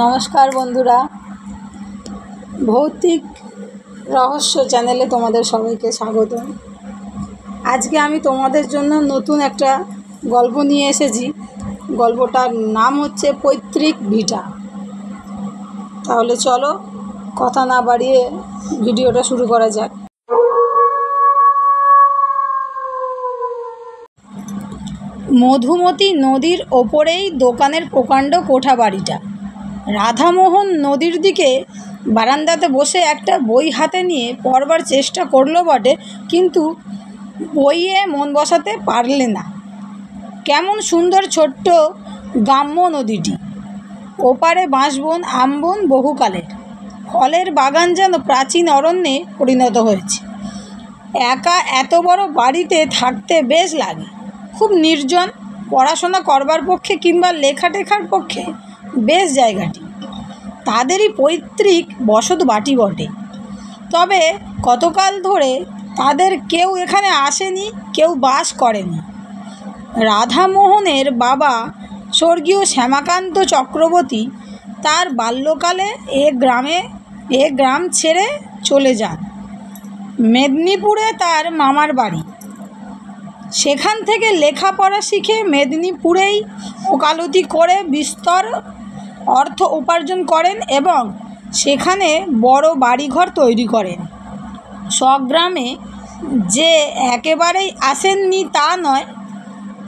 নমস্কার বন্ধুরা, ভৌতিক রহস্য চ্যানেলে তোমাদের সবাইকে স্বাগত। আজকে আমি তোমাদের জন্য নতুন একটা গল্প নিয়ে এসেছি। গল্পটার নাম হচ্ছে পৈতৃক ভিটা। তাহলে চলো কথা না বাড়িয়ে ভিডিওটা শুরু করা যাক। মধুমতি নদীর ওপরেই দোকানের প্রকাণ্ড কোঠা বাড়িটা। রাধামোহন নদীর দিকে বারান্দাতে বসে একটা বই হাতে নিয়ে পড়বার চেষ্টা করলো বটে, কিন্তু বইয়ে মন বসাতে পারলে না। কেমন সুন্দর ছোট্ট গ্রাম্য নদীটি, ওপারে বাঁশবন আমবন বহুকালের, ফলের বাগান যেন প্রাচীন অরণ্যে পরিণত হয়েছে। একা এত বড় বাড়িতে থাকতে বেশ লাগে, খুব নির্জন। পড়াশোনা করবার পক্ষে কিংবা লেখাটেখার পক্ষে বেশ জায়গাটি। তাদেরই পৈতৃক বসত বাটি বটে। তবে কতকাল ধরে তাদের কেউ এখানে আসেনি, কেউ বাস করেনি। রাধামোহনের বাবা স্বর্গীয় শ্যামাকান্ত চক্রবর্তী তার বাল্যকালে এ গ্রাম ছেড়ে চলে যান। মেদিনীপুরে তার মামার বাড়ি। সেখান থেকে লেখাপড়া শিখে মেদিনীপুরেই ওকালতি করে বিস্তর অর্থ উপার্জন করেন এবং সেখানে বড় বাড়িঘর তৈরি করেন। স্বগ্রামে যে একেবারেই আসেননি তা নয়,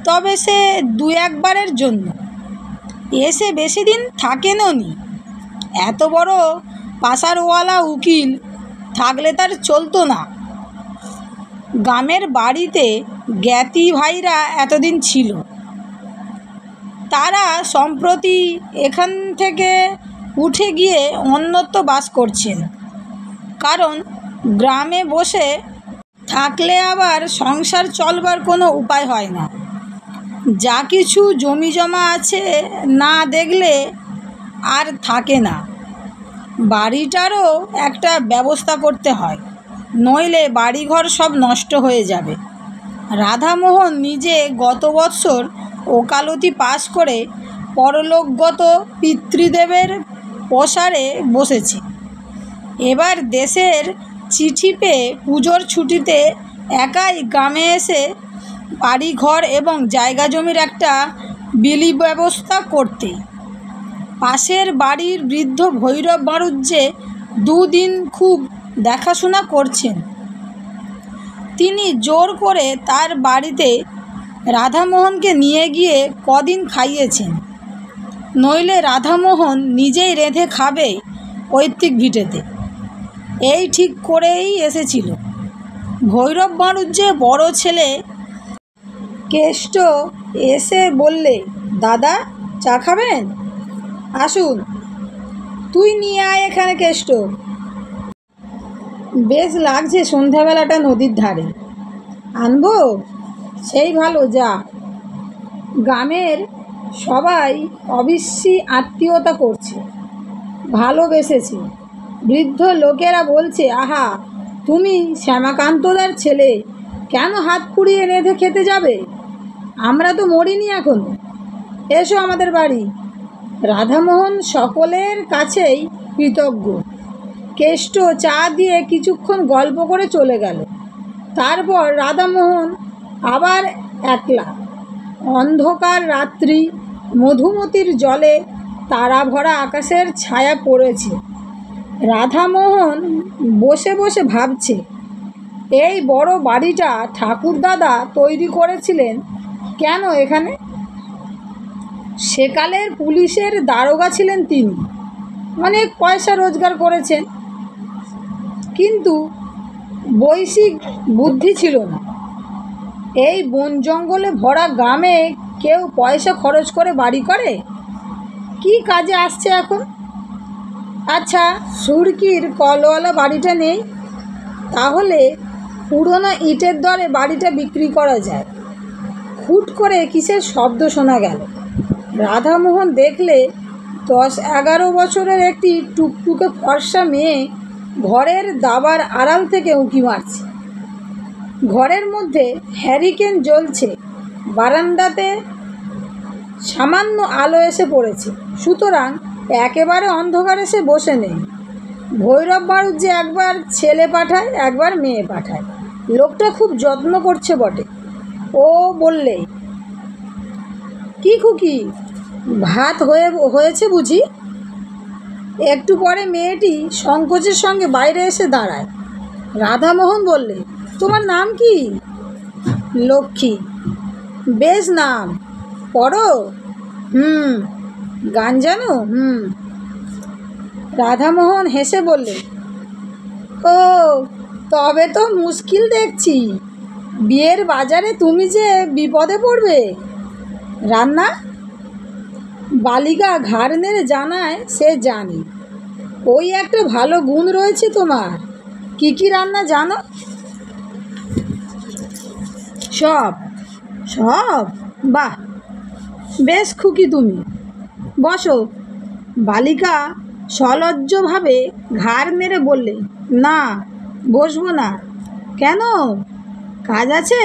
তবে সে দু একবারের জন্য এসে বেশি দিন থাকেনও নি। এত বড় পাশারওয়ালা উকিল থাকলে তার চলতো না। গ্রামের বাড়িতে জ্ঞাতি ভাইরা এতদিন ছিল, তারা সম্প্রতি এখান থেকে উঠে গিয়ে অন্যত্র বাস করছেন। কারণ গ্রামে বসে থাকলে আবার সংসার চলবার কোনো উপায় হয় না। যা কিছু জমি জমা আছে না দেখলে আর থাকে না। বাড়িটারও একটা ব্যবস্থা করতে হয়, নইলে বাড়িঘর সব নষ্ট হয়ে যাবে। রাধামোহন নিজে গত বৎসর ওকালতি পাশ করে পরলোকগত পিতৃদেবের প্রসারে বসেছে। এবার দেশের চিঠি পেয়ে পুজোর ছুটিতে একাই গ্রামে এসে বাড়িঘর এবং জায়গা জমির একটা বিলি ব্যবস্থা করতে। পাশের বাড়ির বৃদ্ধ ভৈরব বাড়ুজ্যে দুদিন খুব দেখাশোনা করছেন। তিনি জোর করে তার বাড়িতে রাধামোহনকে নিয়ে গিয়ে কদিন খাইয়েছেন, নইলে রাধামোহন নিজেই রেঁধে খাবে পৈতৃক ভিটেতে, এই ঠিক করেই এসেছিল। ভৈরব বাড়ুজ্যে বড় ছেলে কেষ্ট এসে বললে, দাদা চা খাবেন? আসুন, তুই নিয়ে আয় এখানে কেষ্ট। বেশ লাগছে সন্ধ্যাবেলাটা নদীর ধারে। আনবো? সেই ভালো, যা। গ্রামের সবাই অবশ্যই আত্মীয়তা করছে, ভালোবেসেছে। বৃদ্ধ লোকেরা বলছে, আহা, তুমি শ্যামাকান্তদার ছেলে, কেন হাত পুড়িয়ে রেঁধে খেতে যাবে? আমরা তো মরিনি এখনো, এসো আমাদের বাড়ি। রাধামোহন সকলের কাছেই কৃতজ্ঞ। কেষ্ট চা দিয়ে কিছুক্ষণ গল্প করে চলে গেল। তারপর রাধামোহন আবার একলা। অন্ধকার রাত্রি, মধুমতির জলে তারা ভরা আকাশের ছায়া পড়েছে। রাধামোহন বসে বসে ভাবছে, এই বড় বাড়িটা ঠাকুরদাদা তৈরি করেছিলেন কেন এখানে? সেকালের পুলিশের দারোগা ছিলেন তিনি, অনেক পয়সা রোজগার করেছেন, কিন্তু বৈশ্বিক বুদ্ধি ছিল না। এই বন জঙ্গলে ভরা গ্রামে কেউ পয়সা খরচ করে বাড়ি করে? কি কাজে আসছে এখন? আচ্ছা, সুরকির কলওয়ালা বাড়িটা নেই? তাহলে পুরনো ইটের দরে বাড়িটা বিক্রি করা যায়। হুট করে কিসের শব্দ শোনা গেল। রাধামোহন দেখলে 10-11 বছরের একটি টুকটুকে ফর্সা মেয়ে ঘরের দাবার আড়াল থেকে উঁকি মারছে। ঘরের মধ্যে হ্যারিকেন জ্বলছে, বারান্দাতে সামান্য আলো এসে পড়েছে, সুতরাং একেবারে অন্ধকারে সে বসে নেই। ভৈরব বাড়ুর যে একবার ছেলে পাঠায়, একবার মেয়ে পাঠায়। লোকটা খুব যত্ন করছে বটে। ও বললে, কি খুকি, ভাত হয়েছে বুঝি? একটু পরে মেয়েটি সংকোচের সঙ্গে বাইরে এসে দাঁড়ায়। রাধামোহন বললে, তোমার নাম কি? লক্ষ্মী। বেশ নাম। পড়ো? গান জানো? রাধামোহন হেসে বললে, ও তবে তো মুশকিল দেখছি। বিয়ের বাজারে তুমি যে বিপদে পড়বে। রান্না? বালিকা ঘাড় নেড়ে জানায় সে জানি। ওই একটা ভালো গুণ রয়েছে তোমার। কি কি রান্না জানো? সব। সব? বাহ, বেশ খুকি তুমি। বসো। বালিকা সলজ্জভাবে ঘাড় নেড়ে বললে, না, বসবো না। কেন? কাজ আছে?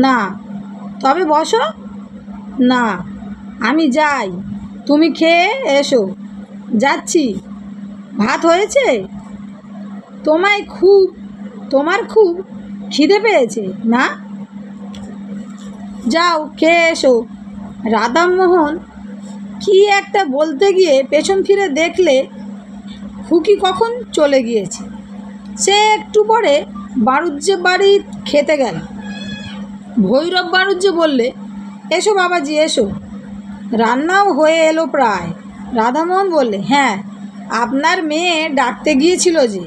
না। তবে বসো। না, আমি যাই, তুমি খেয়ে এসো। যাচ্ছি। ভাত হয়েছে? তোমার খুব খিদে পেয়েছে না? যাও খেয়ে এসো। রাধামোহন কি একটা বলতে গিয়ে পেছন ফিরে দেখলে খুকি কখন চলে গিয়েছে। সে একটু পরে বাড়ুজ্যে বাড়ি খেতে গেল। ভৈরব বাড়ুজ্যে বললে, এসো বাবাজি, এসো। রান্নাও হয়ে এলো প্রায়। রাধামোহন বললে, হ্যাঁ, আপনার মেয়ে ডাকতে গিয়েছিল যে।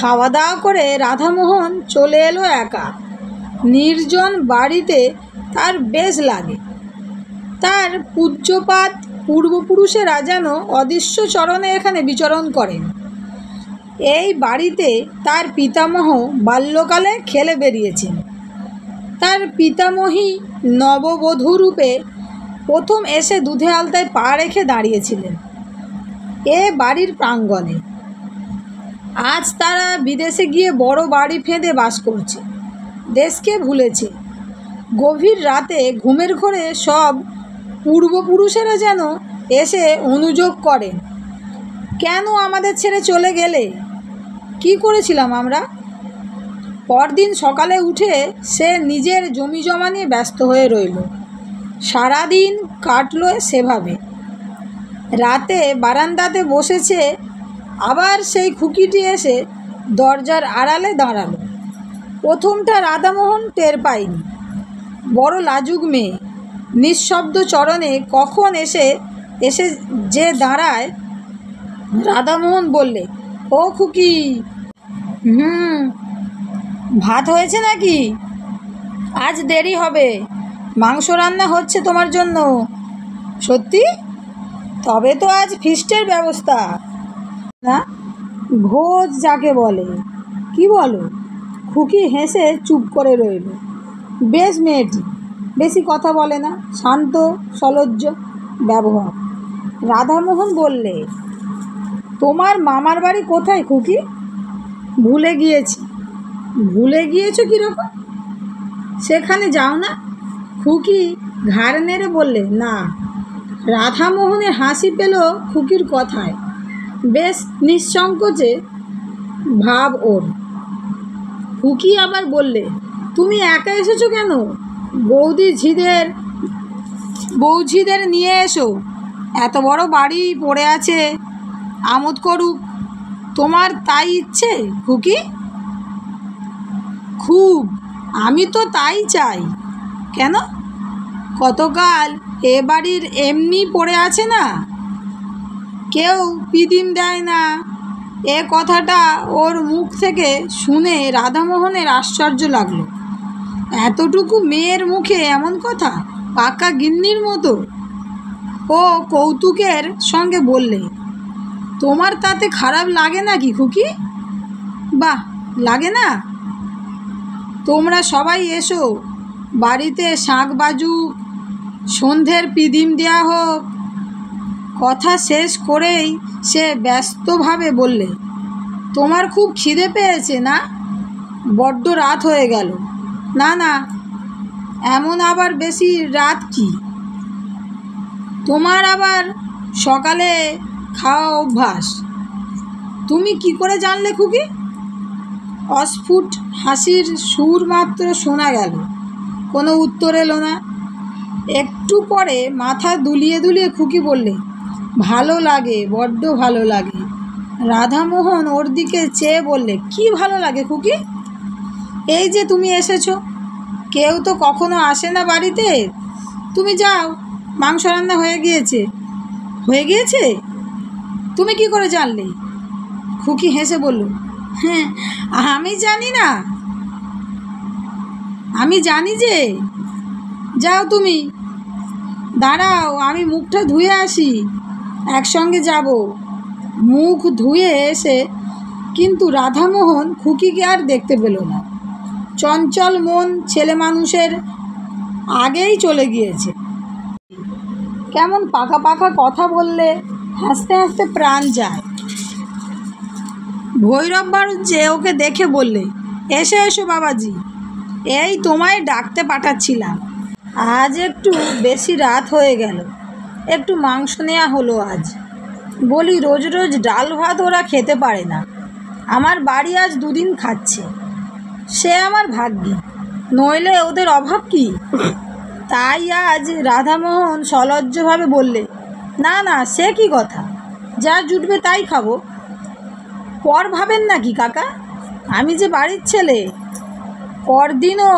খাওয়া দাওয়া করে রাধামোহন চলে এলো একা। নির্জন বাড়িতে তার বেশ লাগে। তার পূজ্যপাত পূর্বপুরুষেরা যেন অদৃশ্য চরণে এখানে বিচরণ করেন। এই বাড়িতে তার পিতামহ বাল্যকালে খেলে বেরিয়েছেন। তার পিতামহী নববধূরূপে প্রথম এসে দুধে আলতায় পা রেখে দাঁড়িয়েছিলেন এ বাড়ির প্রাঙ্গণে। আজ তারা বিদেশে গিয়ে বড় বাড়ি ফেঁদে বাস করছে, দেশকে ভুলেছে। গভীর রাতে ঘুমের ঘোরে সব পূর্বপুরুষেরা যেন এসে অনুযোগ করেন, কেন আমাদের ছেড়ে চলে গেলে? কি করেছিলাম আমরা? পরদিন সকালে উঠে সে নিজের জমি জমা নিয়ে ব্যস্ত হয়ে রইল। সারাদিন কাটল সেভাবে। রাতে বারান্দাতে বসেছে, আবার সেই খুকিটি এসে দরজার আড়ালে দাঁড়ালো। প্রথমটা রাধামোহন টের পায়নি। বড় লাজুক মেয়ে, নিঃশব্দ চরণে কখন এসে যে দাঁড়ায়। রাধামোহন বললে, ও খুকি। ভাত হয়েছে নাকি? আজ দেরি হবে, মাংস রান্না হচ্ছে তোমার জন্য। সত্যি? তবে তো আজ ফিস্টের ব্যবস্থা। না, ভোজ যাকে বলে। কি বলো? খুকি হেসে চুপ করে রইল। বেশ মেয়েটি, বেশি কথা বলে না, শান্ত সলজ্জ ব্যবহার। রাধামোহন বললে, তোমার মামার বাড়ি কোথায় খুকি? ভুলে গিয়েছি। ভুলে গিয়েছো কীরকম? সেখানে যাও না? খুকি ঘাড় নেড়ে বললে, না। রাধামোহনের হাসি পেল খুকির কথায়। বেশ নিঃসংকোচে ভাব ওর। খুকি আবার বললে, তুমি একা এসেছো কেন? বৌঝিদের নিয়ে এসো। এত বড় বাড়ি পড়ে আছে, আমোদ করুক। তোমার তাই ইচ্ছে খুকি? খুব। আমি তো তাই চাই। কেন? কতকাল এ বাড়ির এমনি পড়ে আছে না, কেউ পিদিম দেয় না। এ কথাটা ওর মুখ থেকে শুনে রাধামোহনের আশ্চর্য লাগলো। এতটুকু মেয়ের মুখে এমন কথা, পাকা গিন্নির মতো। ও কৌতুকের সঙ্গে বললে, তোমার তাতে খারাপ লাগে না কি খুকি? বাহ, লাগে না? তোমরা সবাই এসো, বাড়িতে শাঁখ বাজুক, সন্ধ্যের পিদিম দেওয়া হোক। কথা শেষ করেই সে ব্যস্তভাবে বললে, তোমার খুব খিদে পেয়েছে না? বড্ড রাত হয়ে গেল। না না, এমন আবার বেশি রাত কি? তোমার আবার সকালে খাওয়া অভ্যাস। তুমি কি করে জানলে খুকি? অস্ফুট হাসির সুর মাত্র শোনা গেল, কোনো উত্তর এলো না। একটু পরে মাথা দুলিয়ে দুলিয়ে খুকি বললে, ভালো লাগে, বড্ড ভালো লাগে। রাধামোহন ওর দিকে চেয়ে বললে, কি ভালো লাগে খুকি? এই যে তুমি এসেছো, কেউ তো কখনো আসে না বাড়িতে। তুমি যাও, মাংস রান্না হয়ে গিয়েছে। হয়ে গিয়েছে? তুমি কি করে জানলে? খুকি হেসে বলল, হ্যাঁ, আমি জানি না, আমি জানি যে। যাও তুমি, দাঁড়াও আমি মুখটা ধুয়ে আসি, একসঙ্গে যাব। মুখ ধুয়ে এসে কিন্তু রাধামোহন খুকিকে আর দেখতে পেল না। চঞ্চল মন ছেলে মানুষের আগেই চলে গিয়েছে। কেমন পাকা পাকা কথা বললে, হাসতে হাসতে প্রাণ যায়। ভৈরব বাড়ুজ্যে ওকে দেখে বললে, এসো এসো বাবাজি, এই তোমায় ডাকতে পাঠাচ্ছিলাম। আজ একটু বেশি রাত হয়ে গেল, একটু মাংস নেওয়া হলো আজ। বলি, রোজ রোজ ডাল ভাত ওরা খেতে পারে না, আমার বাড়ি আজ দুদিন খাচ্ছে, সে আমার ভাগ্যি, নইলে ওদের অভাব কি? তাই আজ রাধামোহন সলজ্জভাবে বললে, না না, সে কি কথা, যা জুটবে তাই খাবো। পর ভাবেন নাকি কাকা, আমি যে বাড়ির ছেলে। পরদিনও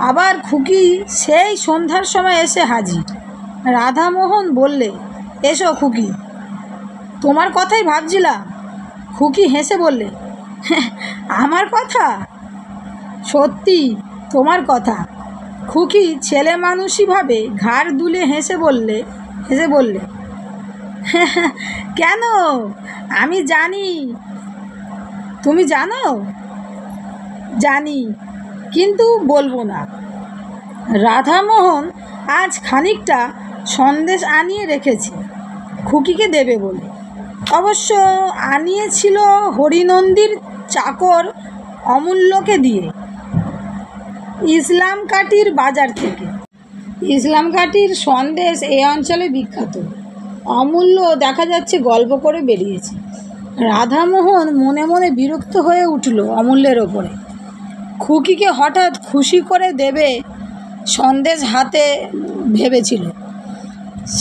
আবার খুকি সেই সন্ধ্যার সময় এসে হাজির। রাধামোহন বললে, এসো খুকি, তোমার কথাই ভাবছিলাম। খুকি হেসে বললে, আমার কথা? সত্যি তোমার কথা। খুকি ছেলে মানুষইভাবে ঘাড় দুলে হেসে বললে, কেন, আমি জানি। তুমি জানো? জানি, কিন্তু বলবো না। রাধামোহন আজ খানিকটা সন্দেশ আনিয়ে রেখেছে খুকিকে দেবে বলে। অবশ্য আনিয়েছিল হরিনন্দীর চাকর অমূল্যকে দিয়ে, ইসলামকাঠির বাজার থেকে। ইসলামকাঠির সন্দেশ এই অঞ্চলে বিখ্যাত। অমূল্য দেখা যাচ্ছে গল্প করে বেরিয়েছে। রাধামোহন মনে মনে বিরক্ত হয়ে উঠল অমূল্যের ওপরে। খুকিকে হঠাৎ খুশি করে দেবে সন্দেশ হাতে ভেবেছিল,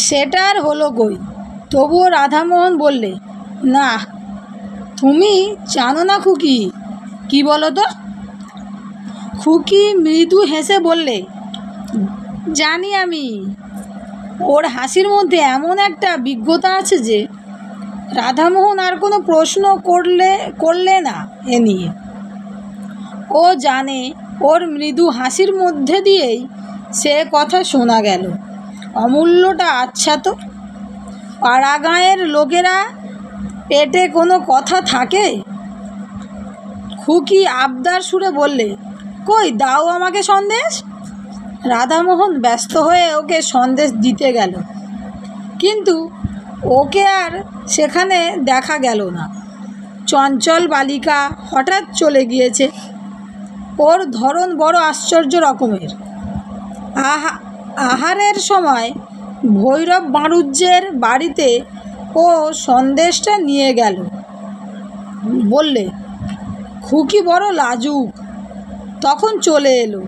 সেটা আর হলো কই। তবুও রাধামোহন বললে, না, তুমি জানো না খুকি। কি বলো তো? খুকি মৃদু হেসে বললে, জানি আমি। ওর হাসির মধ্যে এমন একটা বিজ্ঞতা আছে যে রাধামোহন আর কোনো প্রশ্ন করলে না এ নিয়ে। ও জানে ওর মৃদু হাসির মধ্যে দিয়েই সে কথা শোনা গেল। অমূল্যটা আচ্ছা তো, পাড়া গাঁয়ের লোকেরা পেটে কোনো কথা থাকে? খুকি আবদার সুরে বললে, কই দাও আমাকে সন্দেশ। রাধামোহন ব্যস্ত হয়ে ওকে সন্দেশ দিতে গেল, কিন্তু ওকে আর সেখানে দেখা গেল না। চঞ্চল বালিকা হঠাৎ চলে গিয়েছে। ওর ধরন বড় আশ্চর্য রকমের। আহারের সময় ভৈরব বাড়ুজ্যের বাড়িতে ও সন্দেশটা নিয়ে গেল। বললে, খুকি বড় লাজুক, তখন চলে এলো।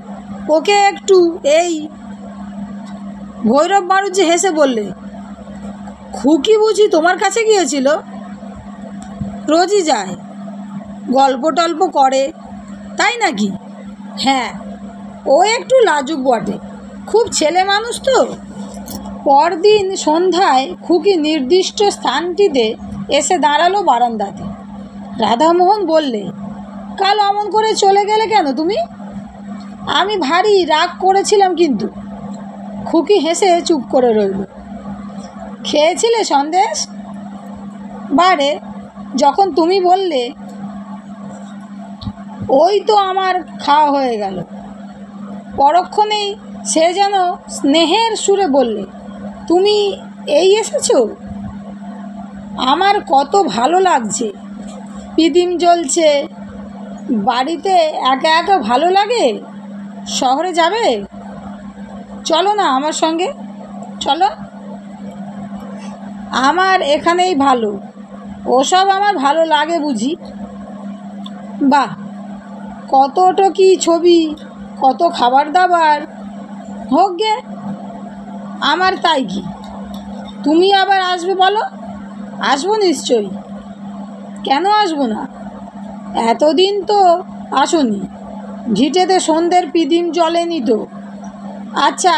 ওকে একটু এই। ভৈরব বাড়ুজ্যে হেসে বললে, খুকি বুঝি তোমার কাছে গিয়েছিল? রোজই যায়, গল্প টল্প করে, তাই নাকি? হ্যাঁ, ও একটু লাজুক বটে, খুব ছেলে মানুষ তো। পরদিন সন্ধ্যায় খুকি নির্দিষ্ট স্থানটিতে এসে দাঁড়ালো বারান্দাতে। রাধামোহন বললে, কাল অমন করে চলে গেলে কেন তুমি? আমি ভারী রাগ করেছিলাম কিন্তু। খুকি হেসে চুপ করে রইল। খেয়েছিলে সন্দেশ? বারে, যখন তুমি বললে ওই তো আমার খাওয়া হয়ে গেল। পরক্ষণেই সে যেন স্নেহের সুরে বললে, তুমি এই এসেছো? আমার কত ভালো লাগছে, পিদিম জ্বলছে। বাড়িতে একা একা ভালো লাগে। শহরে যাবে? চলো না আমার সঙ্গে, চলো। আমার এখানেই ভালো, ওসব আমার ভালো লাগে বুঝি। বাহ, কতটা কি ছবি, কত খাবার দাবার, হোক গে, আমার তাই কি। তুমি আবার আসবে বলো? আসবো নিশ্চয়ই, কেন আসবো না। এতদিন তো আসোনি, ঘিটেতে সন্ধ্যের পিদিম জ্বলেনি তো। আচ্ছা,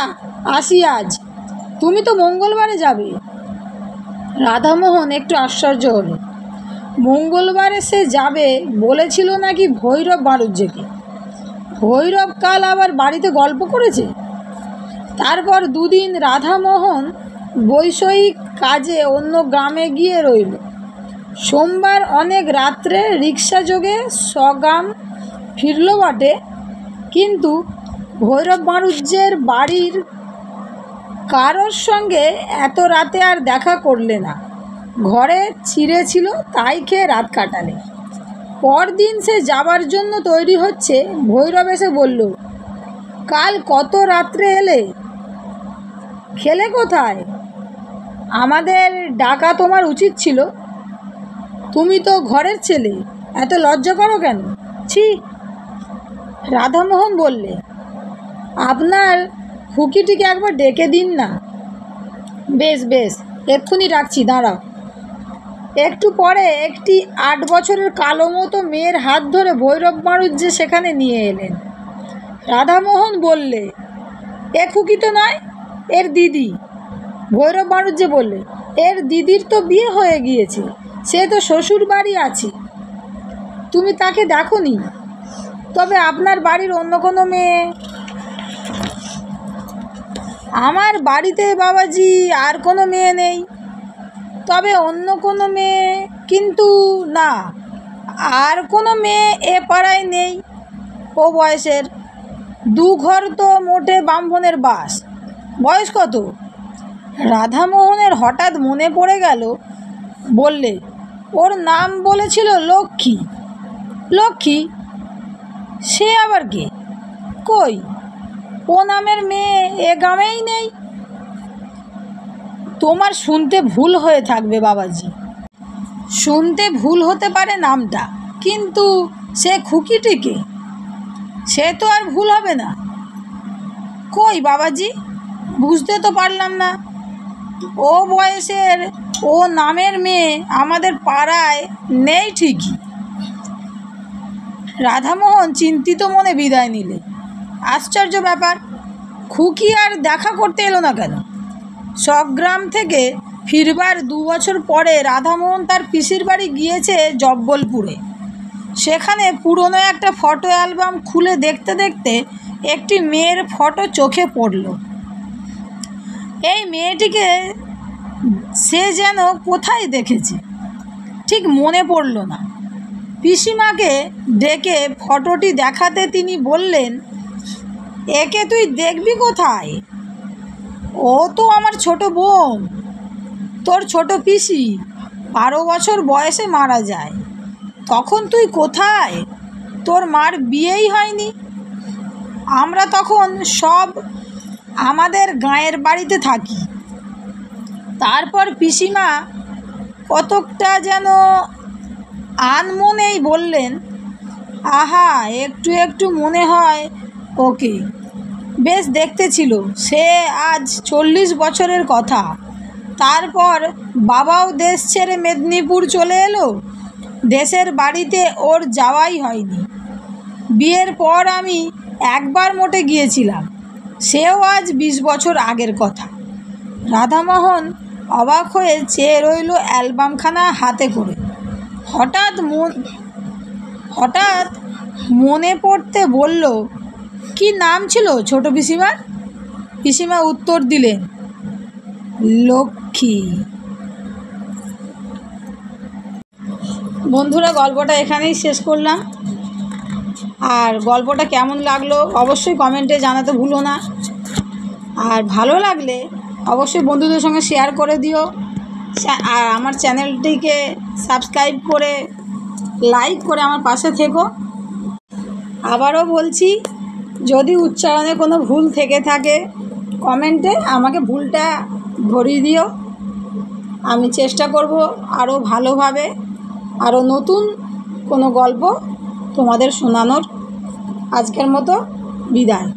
আসি আজ। তুমি তো মঙ্গলবারে যাবে। রাধামোহন একটু আশ্চর্য হলো। মঙ্গলবারে সে যাবে বলেছিল নাকি ভৈরব বাড়ুজ্যেকে? ভৈরব কাল আবার বাড়িতে গল্প করেছে। তারপর দুদিন রাধামোহন বৈষয়িক কাজে অন্য গ্রামে গিয়ে রইল। সোমবার অনেক রাত্রে রিক্সা যোগে স্বগ্রাম ফিরল বটে, কিন্তু ভৈরব বাড়ুজ্যের বাড়ির কারোর সঙ্গে এত রাতে আর দেখা করলে না। ঘরে চিড়ে ছিল, তাই খেয়ে রাত কাটালে। পরদিন সে যাবার জন্য তৈরি হচ্ছে, ভৈরব এসে বলল, কাল কত রাত্রে এলে, খেলে কোথায়? আমাদের ডাকা তোমার উচিত ছিল। তুমি তো ঘরের ছেলে, এত লজ্জা করো কেন? ছি। রাধামোহন বললে, আপনার খুকিটিকে একবার ডেকে দিন না। বেশ বেশ, এক্ষুনি রাখছি, দাঁড়াও। একটু পরে একটি 8 বছরের কালো মতো মেয়ের হাত ধরে ভৈরব বাড়ুজ্যে সেখানে নিয়ে এলেন। রাধামোহন বললে, এ খুকি তো নয়, এর দিদি। ভৈরব বাড়ুজ্যে বললে, এর দিদির তো বিয়ে হয়ে গিয়েছে, সে তো শ্বশুর বাড়ি আছে। তুমি তাকে দেখোনি? তবে আপনার বাড়ির অন্য কোনো মেয়ে? আমার বাড়িতে বাবাজি আর কোনো মেয়ে নেই। তবে অন্য কোনো মেয়ে? কিন্তু না, আর কোনো মেয়ে এ পাড়ায় নেই ও বয়সের। 2 ঘর তো মোটে ব্রাহ্মণের বাস। বয়স কত? রাধামোহনের হঠাৎ মনে পড়ে গেল, বললে, ওর নাম বলেছিল লক্ষ্মী। লক্ষ্মী? সে আবার কে? কই, ও নামের মেয়ে এ গ্রামেই নেই। তোমার শুনতে ভুল হয়ে থাকবে বাবাজি। শুনতে ভুল হতে পারে নামটা, কিন্তু সে খুকিটিকে, সে তো আর ভুল হবে না। কই বাবাজি, বুঝতে তো পারলাম না। ও বয়সের ও নামের মেয়ে আমাদের পাড়ায় নেই ঠিকই। রাধামোহন চিন্তিত মনে বিদায় নিলে। আশ্চর্য ব্যাপার, খুকি আর দেখা করতে এলো না কেন? স্বগ্রাম থেকে ফিরবার 2 বছর পরে রাধামোহন তার পিসির বাড়ি গিয়েছে জব্বলপুরে। সেখানে পুরনো একটা ফটো অ্যালবাম খুলে দেখতে দেখতে একটি মেয়ের ফটো চোখে পড়ল। এই মেয়েটিকে সে যেন কোথায় দেখেছে, ঠিক মনে পড়ল না। পিসিমাকে ডেকে ফটোটি দেখাতে তিনি বললেন, একে তুই দেখবি কোথায়? ও তো আমার ছোট বোন, তোর ছোট পিসি 12 বছর বয়সে মারা যায়। তখন তুই কোথায়? তোর মার বিয়েই হয়নি। আমরা তখন সব আমাদের গাঁয়ের বাড়িতে থাকি। তারপর পিসিমা কতকটা যেন আনমনেই বললেন, আহা, একটু একটু মনে হয় ওকে। বেশ দেখতে ছিল সে, আজ 40 বছরের কথা। তারপর বাবাও দেশ ছেড়ে মেদিনীপুর চলে এলো। দেশের বাড়িতে ওর যাওয়াই হয়নি। বিয়ের পর আমি একবার মোটে গিয়েছিলাম, সেও আজ 20 বছর আগের কথা। রাধামোহন অবাক হয়ে চেয়ে রইল অ্যালবামখানা হাতে করে। হঠাৎ মনে পড়তে বলল, কি নাম ছিল ছোট পিসিমার? পিসিমা উত্তর দিলেন, লক্ষ্মী। বন্ধুরা, গল্পটা এখানেই শেষ করলাম। আর গল্পটা কেমন লাগলো অবশ্যই কমেন্টে জানাতে ভুলো না। আর ভালো লাগলে অবশ্যই বন্ধুদের সঙ্গে শেয়ার করে দিও। আর আমার চ্যানেলটিকে সাবস্ক্রাইব করে লাইক করে আমার পাশে থেকো। আবারও বলছি, যদি উচ্চারণে কোনো ভুল থেকে থাকে কমেন্টে আমাকে ভুলটা ধরিয়ে দিও। আমি চেষ্টা করব আরও ভালোভাবে আরও নতুন কোনো গল্প তোমাদের শোনানোর। আজকের মতো বিদায়।